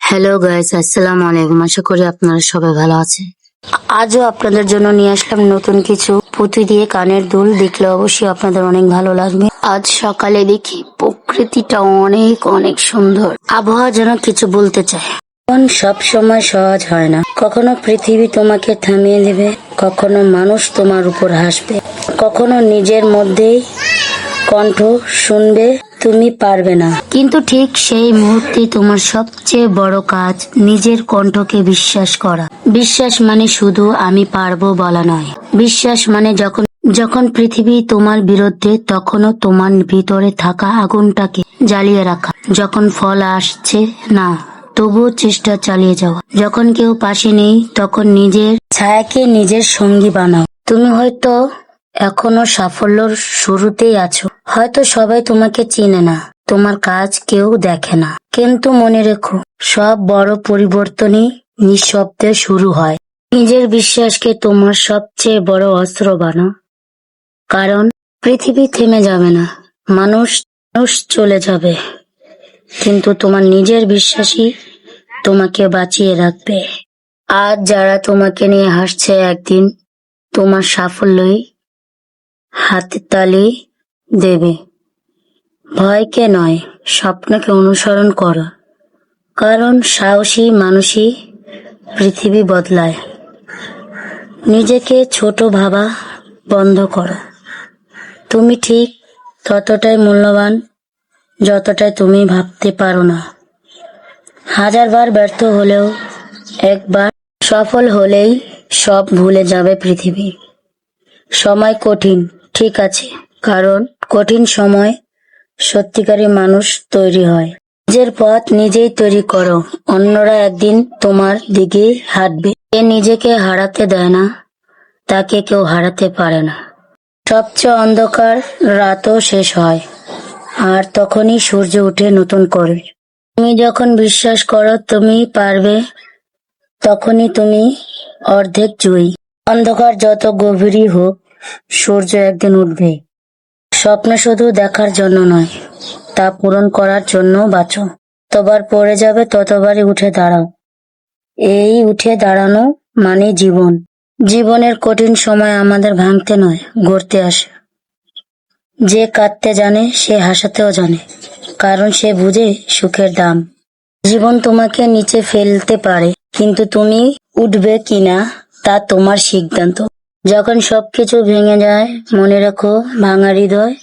Hello guys, আসসালামু আলাইকুম। আশা করি আপনারা সবাই ভালো আছেন। আজও আপনাদের জন্য নিয়ে আসলাম নতুন কিছু পুঁথি দিয়ে কানের দুল। দেখলে অবশ্যই আপনাদের অনেক ভালো লাগবে। আজ সকালে দেখি প্রকৃতিটা অনেক অনেক সুন্দর। আবহাওয়া যেন কিছু বলতে চায়। সব সময় সহজ হয় না। কখনো পৃথিবী তোমাকে থামিয়ে দেবে, কখনো মানুষ তোমার উপর হাসবে, কখনো নিজের মধ্যেই কণ্ঠ শুনবে তুমি পারবে না। কিন্তু ঠিক সেই মুহূর্তে তোমার সবচেয়ে বড় কাজ নিজের কণ্ঠকে বিশ্বাস করা। বিশ্বাস মানে শুধু আমি পারবো বলা নয়। বিশ্বাস মানে যখন পৃথিবী তোমার বিরুদ্ধে, তখনও তোমার ভিতরে থাকা আগুনটাকে জ্বালিয়ে রাখা। যখন ফল আসছে না, তবুও চেষ্টা চালিয়ে যাওয়া। যখন কেউ পাশে নেই, তখন নিজের ছায়াকে নিজের সঙ্গী বানাও। তুমি হয়তো এখনো সাফল্যর শুরুতেই আছো। হয়তো সবাই তোমাকে চিনে না, তোমার কাজ কেউ দেখে না। কিন্তু মনে রেখো, সব বড় পরিবর্তনই নিঃশব্দে শুরু হয়। নিজের বিশ্বাসকে তোমার সবচেয়ে বড় অস্ত্র বানাও। কারণ পৃথিবী থেমে যাবে না, মানুষ চলে যাবে, কিন্তু তোমার নিজের বিশ্বাসই তোমাকে বাঁচিয়ে রাখবে। আজ যারা তোমাকে নিয়ে হাসছে, একদিন তোমার সাফল্যই হাতে তালি দেবে। ভয়কে নয়, স্বপ্নকে অনুসরণ করো। কারণ সাহসী মানুষই পৃথিবী বদলায়। নিজেকে ছোট ভাবা বন্ধ করো। তুমি ঠিক ততটাই মূল্যবান যতটাই তুমি ভাবতে পারো না। হাজারবার ব্যর্থ হলেও একবার সফল হলেই সব ভুলে যাবে পৃথিবী। সময় কঠিন, ঠিক আছে, কারণ কঠিন সময় সত্যিকারী মানুষ তৈরি হয়। নিজের পথ নিজেই তৈরি করো, অন্যরা একদিন তোমার দিকে হাঁটবে। যে নিজেকে হারাতে দেয় না, তাকে কেউ হারাতে পারে না। সবচেয়ে অন্ধকার রাতও শেষ হয়, আর তখনই সূর্য উঠে নতুন করে। তুমি যখন বিশ্বাস করো তুমি পারবে, তখনই তুমি অর্ধেক জয়ী। অন্ধকার যত গভীরই হোক, সূর্য একদিন উঠবে। স্বপ্ন শুধু দেখার জন্য নয়, তা পূরণ করার জন্য বাঁচো। যতবার পড়ে যাবে ততবারই উঠে দাঁড়াও। এই উঠে দাঁড়ানো মানে জীবন। জীবনের কঠিন সময় আমাদের ভাঙতে নয়, গড়তে আসে। যে কাঁদতে জানে সে হাসাতেও জানে, কারণ সে বুঝে সুখের দাম। জীবন তোমাকে নিচে ফেলতে পারে, কিন্তু তুমি উঠবে কিনা তা তোমার সিদ্ধান্ত। যখন সবকিছু ভেঙে যায়, মনে রেখো, ভাঙা হৃদয়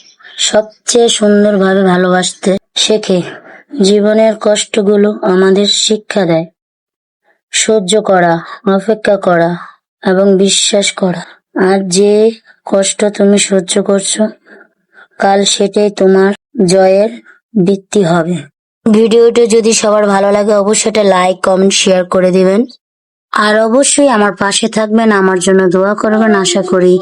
সবচেয়ে সুন্দরভাবে ভালোবাসতে শেখে। জীবনের কষ্টগুলো আমাদের শিক্ষা দেয় সহ্য করা, অপেক্ষা করা এবং বিশ্বাস করা। আর যে কষ্ট তুমি সহ্য করছো, কাল সেটাই তোমার জয়ের ভিত্তি হবে। ভিডিওটা যদি সবার ভালো লাগে, অবশ্যই এটা লাইক, কমেন্ট, শেয়ার করে দিবেন। আর অবশ্যই আমার পাশে থাকবেন, আমার জন্য দোয়া করবেন। আশা করি